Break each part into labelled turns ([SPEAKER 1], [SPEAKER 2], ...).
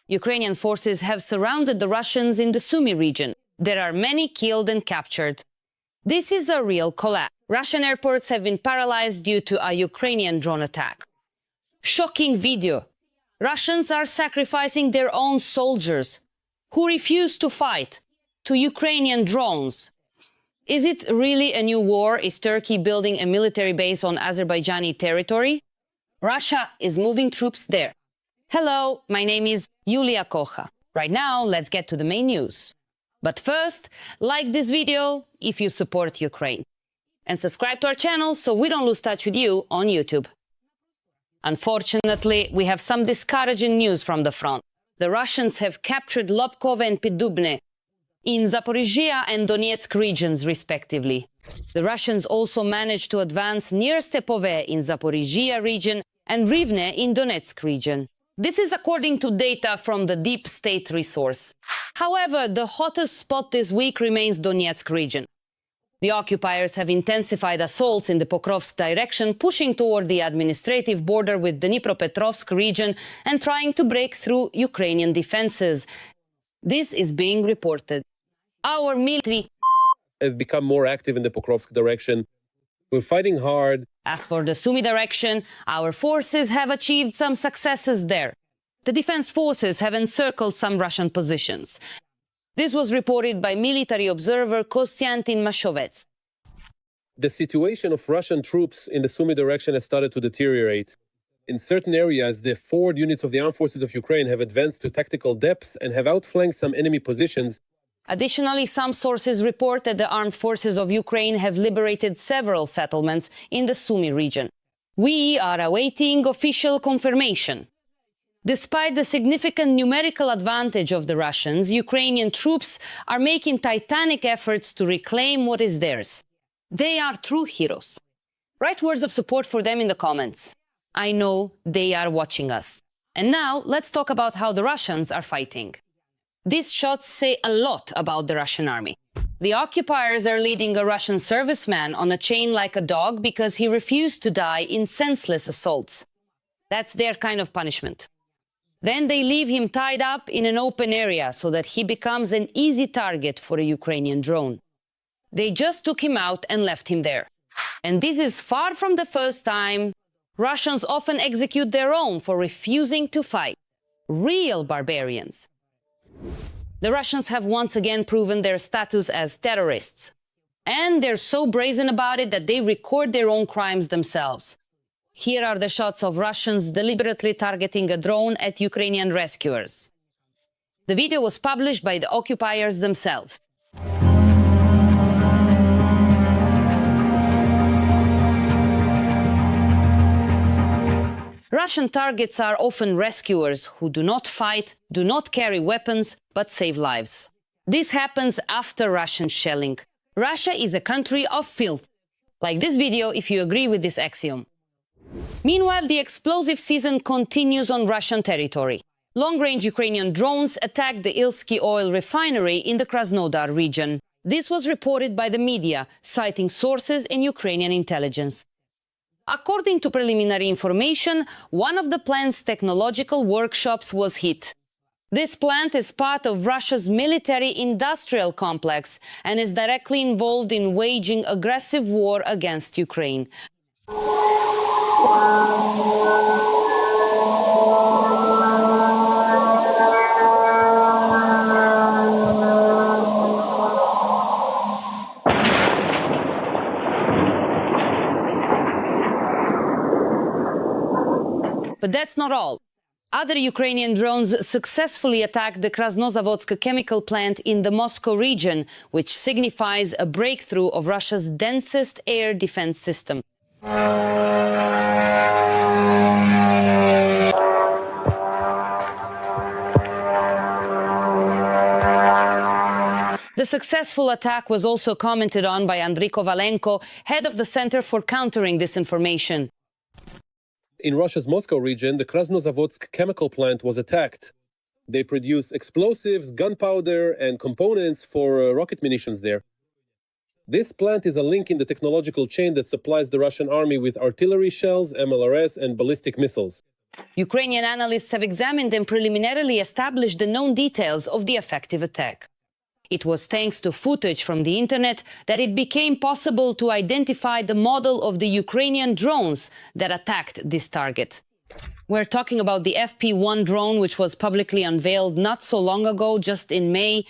[SPEAKER 1] Ukrainian forces have surrounded the Russians in the Sumy region. There are many killed and captured. This is a real collapse. Russian airports have been paralyzed due to a Ukrainian drone attack. Shocking video. Russians are sacrificing their own soldiers, who refuse to fight, to Ukrainian drones. Is it really a new war? Is Turkey building a military base on Azerbaijani territory? Russia is moving troops there. Hello, my name is Yulia Kocha. Right now, let's get to the main news. But first, like this video if you support Ukraine. And subscribe to our channel so we don't lose touch with you on YouTube. Unfortunately, we have some discouraging news from the front. The Russians have captured Lobkov and Pidubne in Zaporizhzhia and Donetsk regions, respectively. The Russians also managed to advance near Stepove in Zaporizhzhia region and Rivne in Donetsk region. This is according to data from the Deep State resource. However, the hottest spot this week remains Donetsk region. The occupiers have intensified assaults in the Pokrovsk direction, pushing toward the administrative border with the Dnipropetrovsk region and trying to break through Ukrainian defenses. This is being reported. Our military
[SPEAKER 2] have become more active in the Pokrovsk direction. We're fighting hard.
[SPEAKER 1] As for the Sumy direction, our forces have achieved some successes there. The defense forces have encircled some Russian positions. This was reported by military observer Konstantin Mashovets.
[SPEAKER 2] The situation of Russian troops in the Sumy direction has started to deteriorate. In certain areas, the forward units of the armed forces of Ukraine have advanced to tactical depth and have outflanked some enemy positions.
[SPEAKER 1] Additionally, some sources report that the armed forces of Ukraine have liberated several settlements in the Sumy region. We are awaiting official confirmation. Despite the significant numerical advantage of the Russians, Ukrainian troops are making titanic efforts to reclaim what is theirs. They are true heroes. Write words of support for them in the comments. I know they are watching us. And now, let's talk about how the Russians are fighting. These shots say a lot about the Russian army. The occupiers are leading a Russian serviceman on a chain like a dog because he refused to die in senseless assaults. That's their kind of punishment. Then they leave him tied up in an open area so that he becomes an easy target for a Ukrainian drone. They just took him out and left him there. And this is far from the first time. Russians often execute their own for refusing to fight. Real barbarians. The Russians have once again proven their status as terrorists. And they're so brazen about it that they record their own crimes themselves. Here are the shots of Russians deliberately targeting a drone at Ukrainian rescuers. The video was published by the occupiers themselves. Russian targets are often rescuers who do not fight, do not carry weapons, but save lives. This happens after Russian shelling. Russia is a country of filth. Like this video if you agree with this axiom. Meanwhile, the explosive season continues on Russian territory. Long-range Ukrainian drones attacked the Ilsky oil refinery in the Krasnodar region. This was reported by the media, citing sources in Ukrainian intelligence. According to preliminary information, one of the plant's technological workshops was hit. This plant is part of Russia's military-industrial complex and is directly involved in waging aggressive war against Ukraine. But that's not all. Other Ukrainian drones successfully attacked the Krasnozavodsk chemical plant in the Moscow region, which signifies a breakthrough of Russia's densest air defense system. The successful attack was also commented on by Andriy Kovalenko, head of the Center for Countering Disinformation.
[SPEAKER 2] In Russia's Moscow region, the Krasnozavodsk chemical plant was attacked. They produce explosives, gunpowder, and components for rocket munitions there. This plant is a link in the technological chain that supplies the Russian army with artillery shells, MLRS, and ballistic missiles.
[SPEAKER 1] Ukrainian analysts have examined and preliminarily established the known details of the effective attack. It was thanks to footage from the internet that it became possible to identify the model of the Ukrainian drones that attacked this target. We're talking about the FP1 drone, which was publicly unveiled not so long ago, just in May.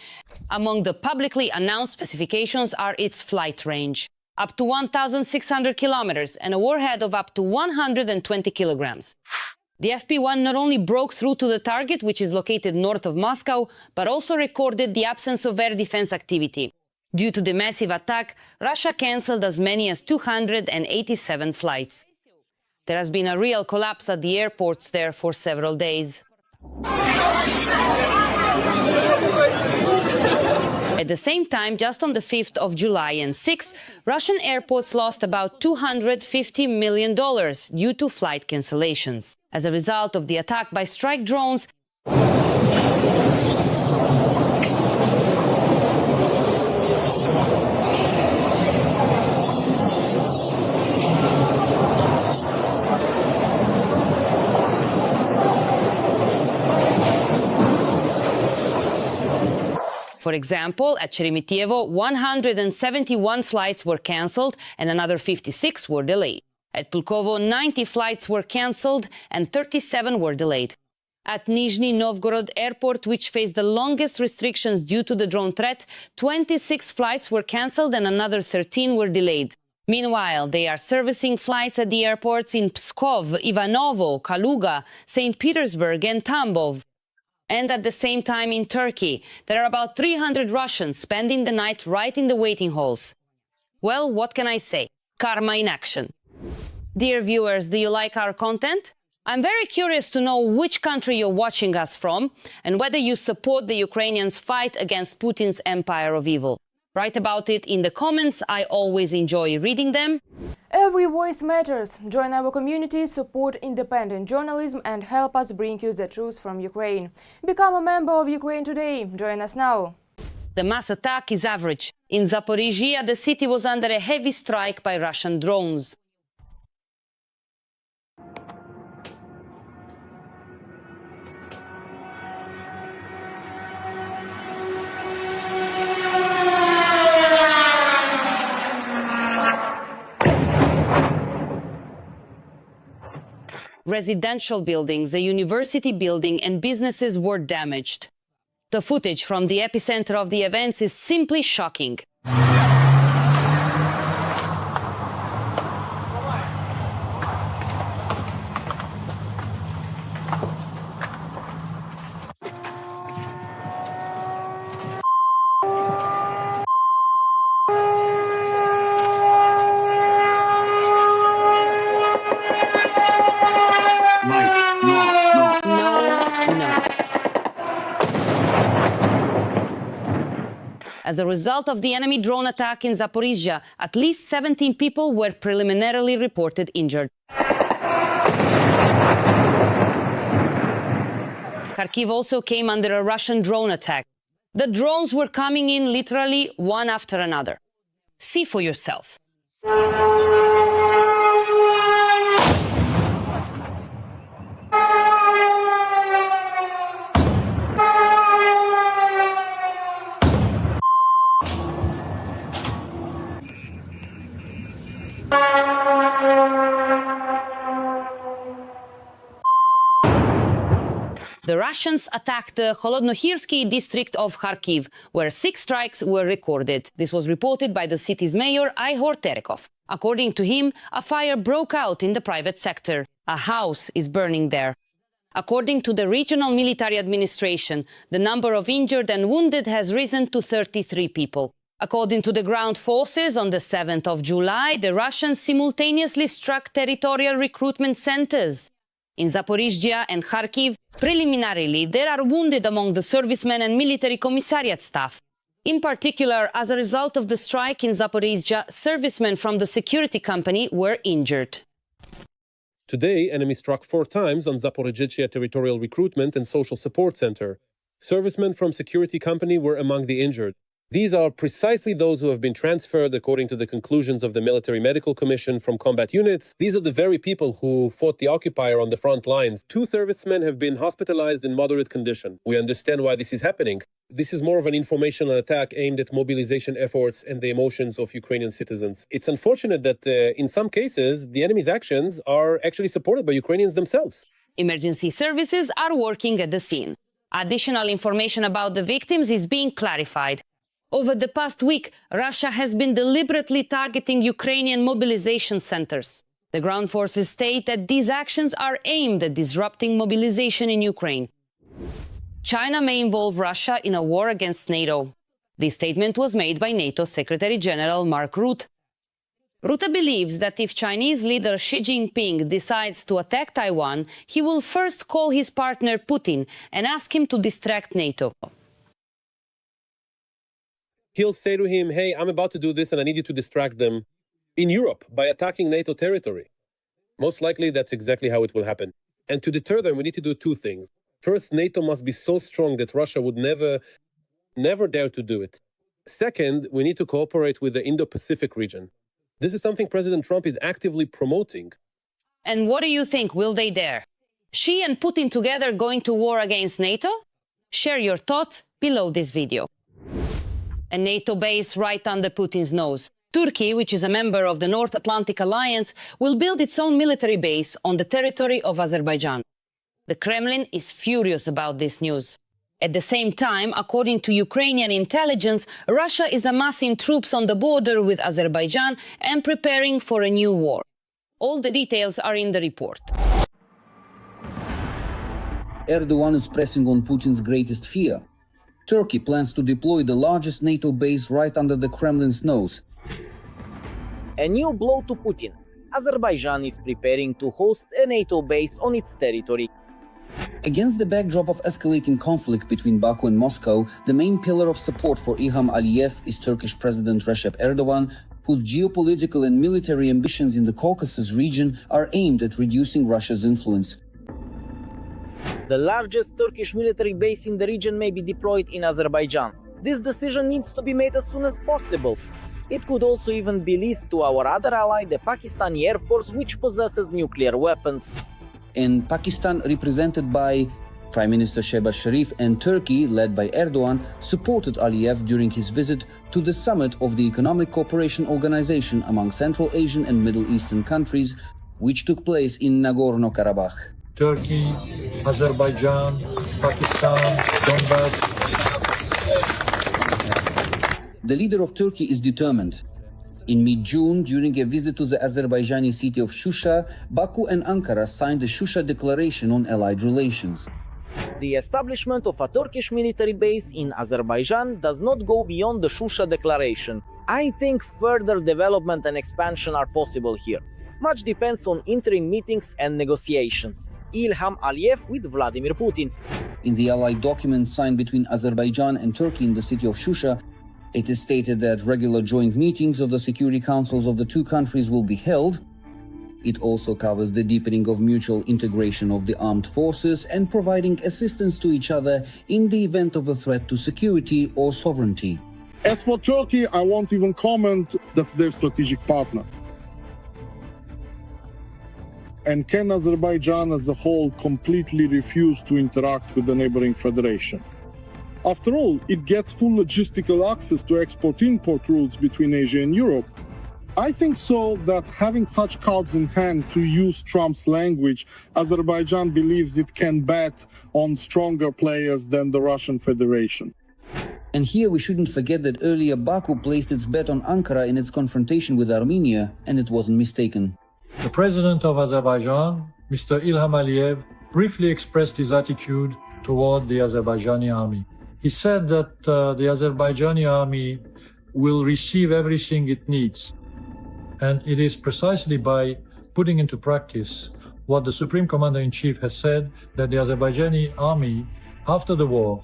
[SPEAKER 1] Among the publicly announced specifications are its flight range, up to 1,600 kilometers, and a warhead of up to 120 kilograms. The FP1 not only broke through to the target, which is located north of Moscow, but also recorded the absence of air defense activity. Due to the massive attack, Russia cancelled as many as 287 flights. There has been a real collapse at the airports there for several days. At the same time, just on the 5th of July and 6th, Russian airports lost about $250 million due to flight cancellations. As a result of the attack by strike drones, for example, at Sheremetyevo, 171 flights were cancelled and another 56 were delayed. At Pulkovo, 90 flights were cancelled and 37 were delayed. At Nizhny Novgorod Airport, which faced the longest restrictions due to the drone threat, 26 flights were cancelled and another 13 were delayed. Meanwhile, they are servicing flights at the airports in Pskov, Ivanovo, Kaluga, St. Petersburg and Tambov. And at the same time in Turkey, there are about 300 Russians spending the night right in the waiting halls. Well, what can I say? Karma in action. Dear viewers, do you like our content? I'm very curious to know which country you're watching us from and whether you support the Ukrainians' fight against Putin's empire of evil. Write about it in the comments. I always enjoy reading them.
[SPEAKER 3] Every voice matters. Join our community, support independent journalism and help us bring you the truth from Ukraine. Become a member of Ukraine today. Join us now.
[SPEAKER 1] The mass attack is average. In Zaporizhzhia, the city was under a heavy strike by Russian drones. Residential buildings, a university building, and businesses were damaged. The footage from the epicenter of the events is simply shocking. As a result of the enemy drone attack in Zaporizhzhia, at least 17 people were preliminarily reported injured. Kharkiv also came under a Russian drone attack. The drones were coming in literally one after another. See for yourself. The Russians attacked the Holodnohirsky district of Kharkiv, where 6 strikes were recorded. This was reported by the city's mayor, Ihor Terekov. According to him, a fire broke out in the private sector. A house is burning there. According to the regional military administration, the number of injured and wounded has risen to 33 people. According to the ground forces, on the 7th of July, the Russians simultaneously struck territorial recruitment centers. In Zaporizhzhia and Kharkiv, preliminarily, there are wounded among the servicemen and military commissariat staff. In particular, as a result of the strike in Zaporizhzhia, servicemen from the security company were injured.
[SPEAKER 2] Today, enemy struck 4 times on Zaporizhzhia Territorial Recruitment and Social Support Center. Servicemen from security company were among the injured. These are precisely those who have been transferred according to the conclusions of the Military Medical Commission from combat units. These are the very people who fought the occupier on the front lines. 2 servicemen have been hospitalized in moderate condition. We understand why this is happening. This is more of an informational attack aimed at mobilization efforts and the emotions of Ukrainian citizens. It's unfortunate that in some cases, the enemy's actions are actually supported by Ukrainians themselves.
[SPEAKER 1] Emergency services are working at the scene. Additional information about the victims is being clarified. Over the past week, Russia has been deliberately targeting Ukrainian mobilization centers. The ground forces state that these actions are aimed at disrupting mobilization in Ukraine. China may involve Russia in a war against NATO. This statement was made by NATO Secretary General Mark Rutte. Rutte believes that if Chinese leader Xi Jinping decides to attack Taiwan, he will first call his partner Putin and ask him to distract NATO.
[SPEAKER 2] He'll say to him, hey, I'm about to do this and I need you to distract them in Europe by attacking NATO territory. Most likely, that's exactly how it will happen. And to deter them, we need to do 2 things. First, NATO must be so strong that Russia would never dare to do it. Second, we need to cooperate with the Indo-Pacific region. This is something President Trump is actively promoting.
[SPEAKER 1] And what do you think? Will they dare? Xi and Putin together going to war against NATO? Share your thoughts below this video. A NATO base right under Putin's nose. Turkey, which is a member of the North Atlantic Alliance, will build its own military base on the territory of Azerbaijan. The Kremlin is furious about this news. At the same time, according to Ukrainian intelligence, Russia is amassing troops on the border with Azerbaijan and preparing for a new war. All the details are in the report.
[SPEAKER 4] Erdogan is pressing on Putin's greatest fear. Turkey plans to deploy the largest NATO base right under the Kremlin's nose.
[SPEAKER 5] A new blow to Putin. Azerbaijan is preparing to host a NATO base on its territory.
[SPEAKER 4] Against the backdrop of escalating conflict between Baku and Moscow, the main pillar of support for Ilham Aliyev is Turkish President Recep Erdogan, whose geopolitical and military ambitions in the Caucasus region are aimed at reducing Russia's influence.
[SPEAKER 5] The largest Turkish military base in the region may be deployed in Azerbaijan. This decision needs to be made as soon as possible. It could also even be leased to our other ally, the Pakistani Air Force, which possesses nuclear weapons.
[SPEAKER 4] In Pakistan, represented by Prime Minister Shehbaz Sharif, and Turkey, led by Erdogan, supported Aliyev during his visit to the summit of the Economic Cooperation Organization among Central Asian and Middle Eastern countries, which took place in Nagorno-Karabakh.
[SPEAKER 6] Turkey, Azerbaijan, Pakistan, Donbass.
[SPEAKER 4] The leader of Turkey is determined. In mid-June, during a visit to the Azerbaijani city of Shusha, Baku and Ankara signed the Shusha Declaration on Allied Relations.
[SPEAKER 5] The establishment of a Turkish military base in Azerbaijan does not go beyond the Shusha Declaration. I think further development and expansion are possible here. Much depends on interim meetings and negotiations. Ilham Aliyev with Vladimir Putin.
[SPEAKER 4] In the Allied document signed between Azerbaijan and Turkey in the city of Shusha, it is stated that regular joint meetings of the security councils of the 2 countries will be held. It also covers the deepening of mutual integration of the armed forces and providing assistance to each other in the event of a threat to security or sovereignty.
[SPEAKER 7] As for Turkey, I won't even comment that they're strategic partner. And can Azerbaijan as a whole completely refuse to interact with the neighboring federation? After all, it gets full logistical access to export-import routes between Asia and Europe. I think so that having such cards in hand, to use Trump's language, Azerbaijan believes it can bet on stronger players than the Russian Federation.
[SPEAKER 4] And here we shouldn't forget that earlier Baku placed its bet on Ankara in its confrontation with Armenia, and it wasn't mistaken.
[SPEAKER 6] The president of Azerbaijan, Mr. Ilham Aliyev, briefly expressed his attitude toward the Azerbaijani army. He said that the Azerbaijani army will receive everything it needs. And it is precisely by putting into practice what the Supreme Commander-in-Chief has said, that the Azerbaijani army, after the war,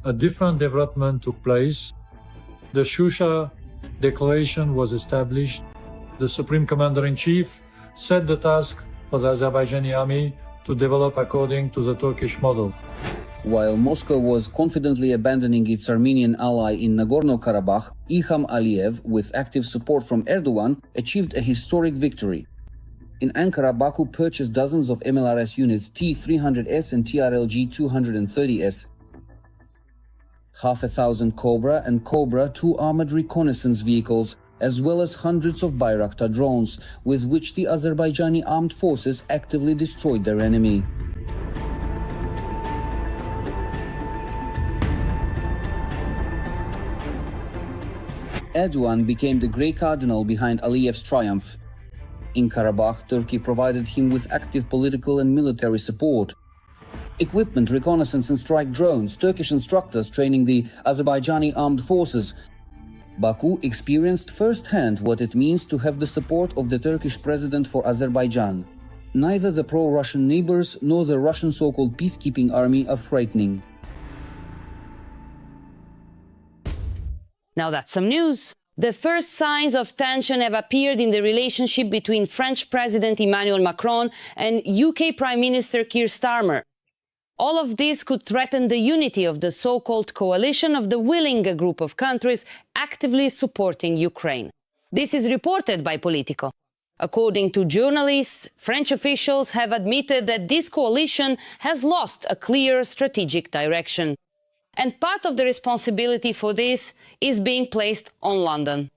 [SPEAKER 6] a different development took place. The Shusha Declaration was established. The Supreme Commander-in-Chief set the task for the Azerbaijani army to develop according to the Turkish model.
[SPEAKER 4] While Moscow was confidently abandoning its Armenian ally in Nagorno-Karabakh, Ilham Aliyev, with active support from Erdogan, achieved a historic victory. In Ankara, Baku purchased dozens of MLRS units T-300S and TRLG 230S, 1,000 Cobra and Cobra 2 armored reconnaissance vehicles, as well as hundreds of Bayraktar drones, with which the Azerbaijani armed forces actively destroyed their enemy. Erdogan became the Grey Cardinal behind Aliyev's triumph. In Karabakh, Turkey provided him with active political and military support. Equipment, reconnaissance and strike drones, Turkish instructors training the Azerbaijani armed forces. Baku experienced firsthand what it means to have the support of the Turkish president for Azerbaijan. Neither the pro-Russian neighbors nor the Russian so-called peacekeeping army are frightening.
[SPEAKER 1] Now that's some news. The first signs of tension have appeared in the relationship between French President Emmanuel Macron and UK Prime Minister Keir Starmer. All of this could threaten the unity of the so-called coalition of the willing, a group of countries actively supporting Ukraine. This is reported by Politico. According to journalists, French officials have admitted that this coalition has lost a clear strategic direction. And part of the responsibility for this is being placed on London.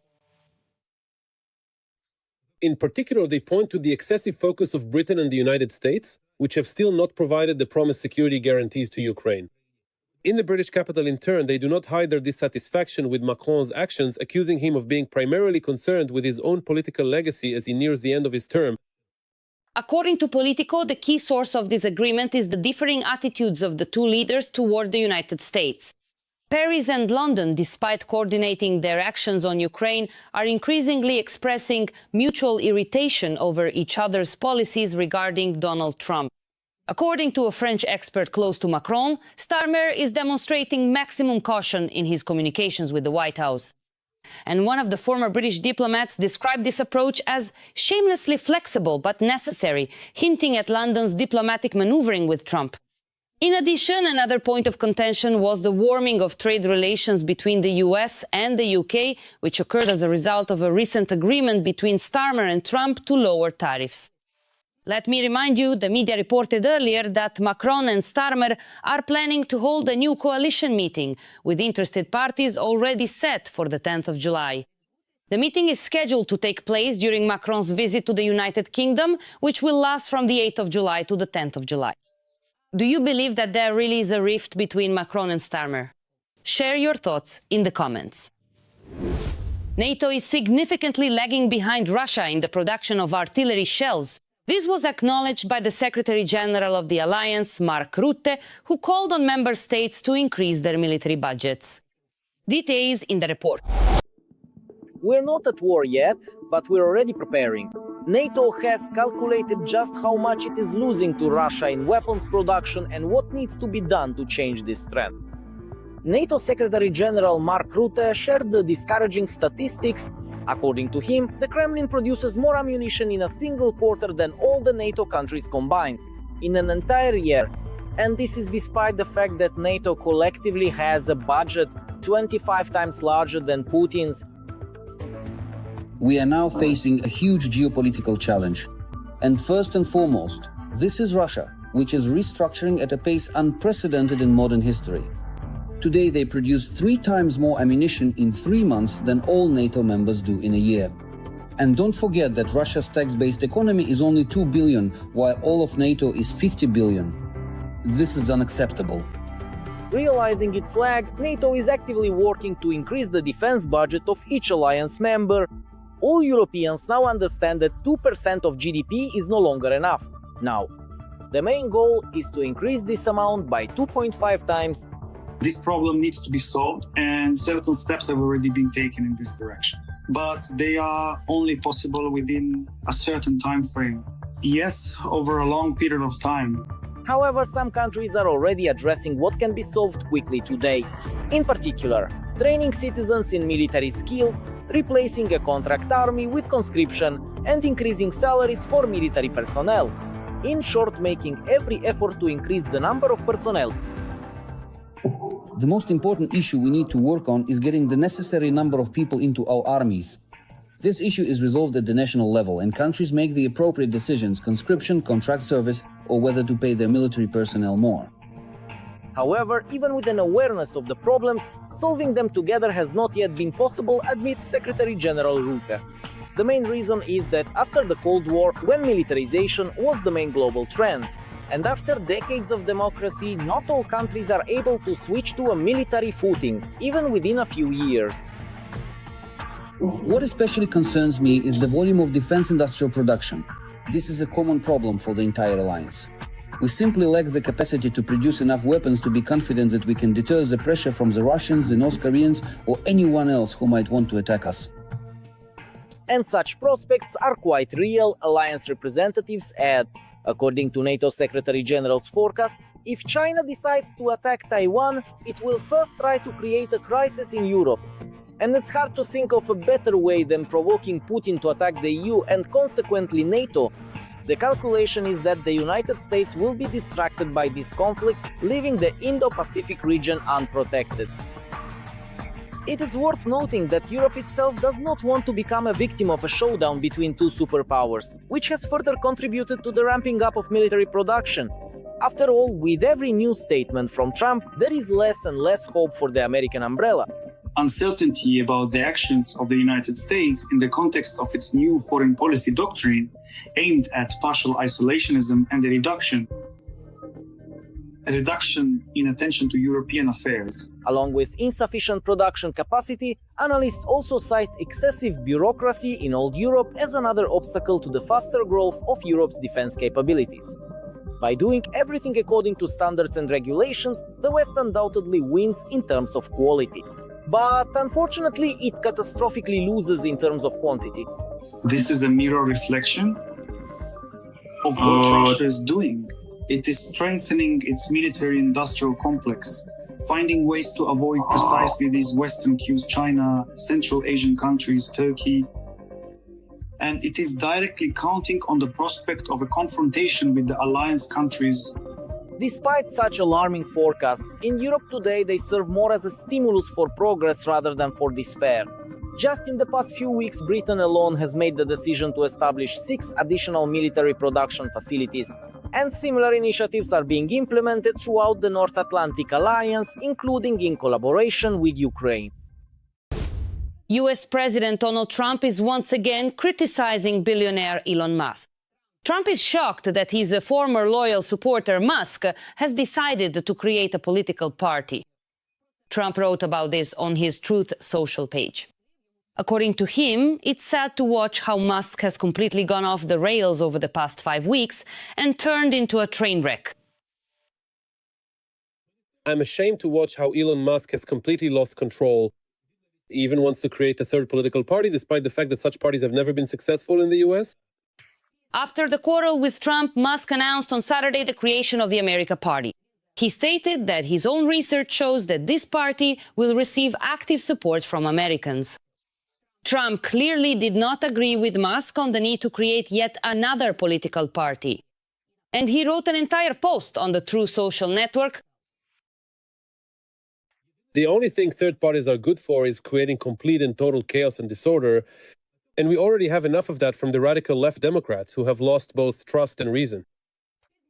[SPEAKER 2] In particular, they point to the excessive focus of Britain and the United States, which have still not provided the promised security guarantees to Ukraine. In the British capital, in turn, they do not hide their dissatisfaction with Macron's actions, accusing him of being primarily concerned with his own political legacy as he nears the end of his term.
[SPEAKER 1] According to Politico, the key source of this agreement is the differing attitudes of the two leaders toward the United States. Paris and London, despite coordinating their actions on Ukraine, are increasingly expressing mutual irritation over each other's policies regarding Donald Trump. According to a French expert close to Macron, Starmer is demonstrating maximum caution in his communications with the White House. And one of the former British diplomats described this approach as shamelessly flexible but necessary, hinting at London's diplomatic maneuvering with Trump. In addition, another point of contention was the warming of trade relations between the US and the UK, which occurred as a result of a recent agreement between Starmer and Trump to lower tariffs. Let me remind you, the media reported earlier that Macron and Starmer are planning to hold a new coalition meeting, with interested parties already set for the 10th of July. The meeting is scheduled to take place during Macron's visit to the United Kingdom, which will last from the 8th of July to the 10th of July. Do you believe that there really is a rift between Macron and Starmer? Share your thoughts in the comments. NATO is significantly lagging behind Russia in the production of artillery shells. This was acknowledged by the Secretary General of the Alliance, Mark Rutte, who called on member states to increase their military budgets. Details in the report.
[SPEAKER 5] We're not at war yet, but we're already preparing. NATO has calculated just how much it is losing to Russia in weapons production and what needs to be done to change this trend. NATO Secretary General Mark Rutte shared the discouraging statistics. According to him, the Kremlin produces more ammunition in a single quarter than all the NATO countries combined, in an entire year. And this is despite the fact that NATO collectively has a budget 25 times larger than Putin's.
[SPEAKER 4] We are now facing a huge geopolitical challenge. And first and foremost, this is Russia, which is restructuring at a pace unprecedented in modern history. Today, they produce 3 times more ammunition in 3 months than all NATO members do in a year. And don't forget that Russia's tax-based economy is only 2 billion, while all of NATO is 50 billion. This is unacceptable.
[SPEAKER 5] Realizing its lag, NATO is actively working to increase the defense budget of each alliance member. All Europeans now understand that 2% of GDP is no longer enough. Now, the main goal is to increase this amount by 2.5 times.
[SPEAKER 8] This problem needs to be solved, and certain steps have already been taken in this direction. But they are only possible within a certain time frame. Yes, over a long period of time.
[SPEAKER 5] However, some countries are already addressing what can be solved quickly today. In particular, training citizens in military skills, replacing a contract army with conscription, and increasing salaries for military personnel. In short, making every effort to increase the number of personnel.
[SPEAKER 4] The most important issue we need to work on is getting the necessary number of people into our armies. This issue is resolved at the national level, and countries make the appropriate decisions: conscription, contract service, or whether to pay their military personnel more.
[SPEAKER 5] However, even with an awareness of the problems, solving them together has not yet been possible, admits Secretary General Rutte. The main reason is that after the Cold War, when militarization was the main global trend, and after decades of democracy, not all countries are able to switch to a military footing, even within a few years.
[SPEAKER 4] What especially concerns me is the volume of defense industrial production. This is a common problem for the entire alliance. We simply lack the capacity to produce enough weapons to be confident that we can deter the pressure from the Russians, the North Koreans, or anyone else who might want to attack us.
[SPEAKER 5] And such prospects are quite real, alliance representatives add. According to NATO Secretary General's forecasts, if China decides to attack Taiwan, it will first try to create a crisis in Europe. And it's hard to think of a better way than provoking Putin to attack the EU and consequently NATO. The calculation is that the United States will be distracted by this conflict, leaving the Indo-Pacific region unprotected. It is worth noting that Europe itself does not want to become a victim of a showdown between two superpowers, which has further contributed to the ramping up of military production. After all, with every new statement from Trump, there is less and less hope for the American umbrella.
[SPEAKER 8] Uncertainty about the actions of the United States in the context of its new foreign policy doctrine aimed at partial isolationism and a reduction in attention to European affairs.
[SPEAKER 5] Along with insufficient production capacity, analysts also cite excessive bureaucracy in old Europe as another obstacle to the faster growth of Europe's defense capabilities. By doing everything according to standards and regulations, the West undoubtedly wins in terms of quality. But unfortunately, it catastrophically loses in terms of quantity.
[SPEAKER 8] This is a mirror reflection of what Russia is doing. It is strengthening its military-industrial complex, finding ways to avoid precisely these Western cues: China, Central Asian countries, Turkey. And it is directly counting on the prospect of a confrontation with the alliance countries.
[SPEAKER 5] Despite such alarming forecasts, in Europe today they serve more as a stimulus for progress rather than for despair. Just in the past few weeks, Britain alone has made the decision to establish 6 additional military production facilities, and similar initiatives are being implemented throughout the North Atlantic Alliance, including in collaboration with Ukraine.
[SPEAKER 1] US President Donald Trump is once again criticizing billionaire Elon Musk. Trump is shocked that his former loyal supporter Musk has decided to create a political party. Trump wrote about this on his Truth Social page. According to him, it's sad to watch how Musk has completely gone off the rails over the past 5 weeks and turned into a train wreck.
[SPEAKER 2] I'm ashamed to watch how Elon Musk has completely lost control. He even wants to create a third political party, despite the fact that such parties have never been successful in the US.
[SPEAKER 1] After the quarrel with Trump, Musk announced on Saturday the creation of the America Party. He stated that his own research shows that this party will receive active support from Americans. Trump clearly did not agree with Musk on the need to create yet another political party. And he wrote an entire post on the Truth Social network.
[SPEAKER 2] The only thing third parties are good for is creating complete and total chaos and disorder. And we already have enough of that from the radical left Democrats who have lost both trust and reason.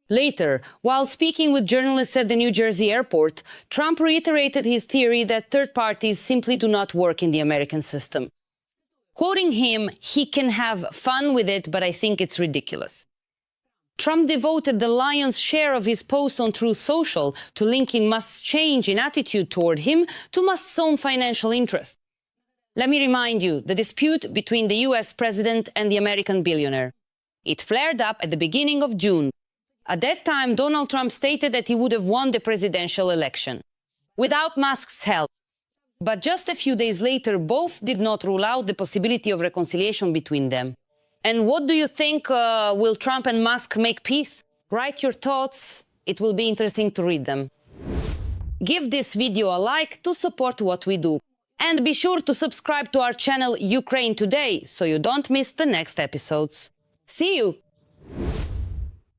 [SPEAKER 1] Later, while speaking with journalists at the New Jersey airport, Trump reiterated his theory that third parties simply do not work in the American system. Quoting him, he can have fun with it, but I think it's ridiculous. Trump devoted the lion's share of his posts on Truth Social to linking Musk's change in attitude toward him to Musk's own financial interests. Let me remind you, the dispute between the US president and the American billionaire. It flared up at the beginning of June. At that time, Donald Trump stated that he would have won the presidential election without Musk's help. But just a few days later, both did not rule out the possibility of reconciliation between them. And what do you think? Will Trump and Musk make peace? Write your thoughts. It will be interesting to read them. Give this video a like to support what we do. And be sure to subscribe to our channel Ukraine Today so you don't miss the next episodes. See you!